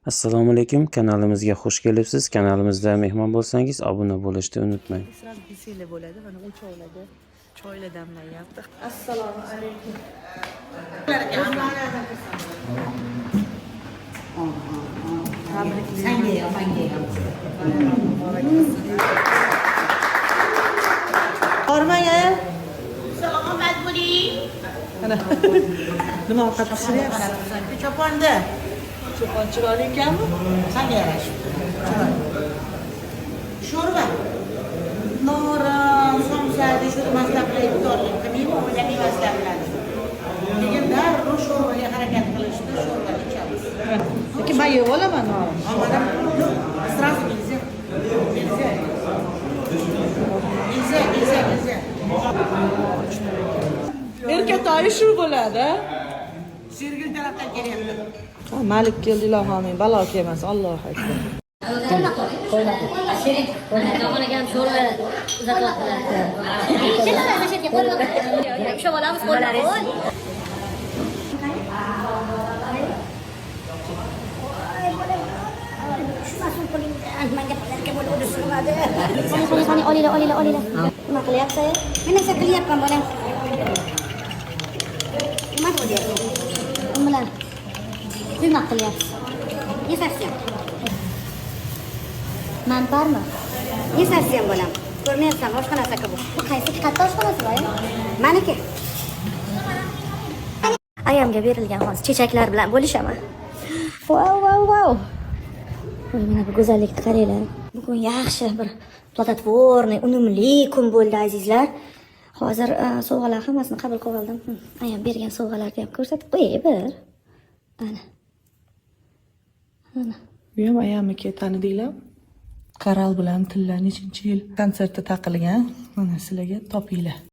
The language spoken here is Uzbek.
Assalomu alaykum, kanalimizga xush kelibsiz. Kanalimizda mehmon bo'lsangiz, obuna bo'lishni unutmang. Sразу beseli bo'ladi. Mana o'chovlarda choylar damlayapti. Assalomu alaykum. Ormang aya. Salomat bo'ling. Mana nima ovqat pishiryapsiz? Choponda. Cho'pon chiroyli ekanmi? Qanday yarashib? Sho'rva. Norin, somsada shu maslablar iftorlik qilmaymi? O'ylab maslablar. Keyin darrov sho'rvaga harakat qilishdi, sho'rva ichamiz. Lekin men yeb olaman norin. Ammo sразу nельзя. Nельзя. Nельзя. Erkatoyi shu bo'ladi. Sergil tarafdan kelyapti. Malik keldi ilohim, balo kelmasin. Allohu akbar. Qo'ymaga ham sho'rva uzatyaptilar. Ushlab olamiz qo'llarni. Qani olinglar. Nima qilyapti? Men esa qilyapman bolam. Nima bo'lyapti? Nima bilan? Quymoq qilyapsiz. Yasarsan. Manparmi? Yasarsan bolam. Ko'rmayapsan, oshxonasi bu. Bu qaysi katta oshxonasi bor? Maniki. Ayamga berilgan hozir chechaklar bilan bo'lishaman. Wow. Voy, mana bu go'zallikni qaranglar. Bugun yaxshi bir plodotvorniy, unumli kun bo'ldi azizlar. Hozir sovg'alar hammasini qabul qilib oldim. Ayam bergan sovg'alarni ham ko'rsatib qo'yay bir. Ana. Bu ham ayamniki tanidinglar. Koral bilan tilla nechinchi yil konsertda taqilgan. Mana sizlarga topinglar.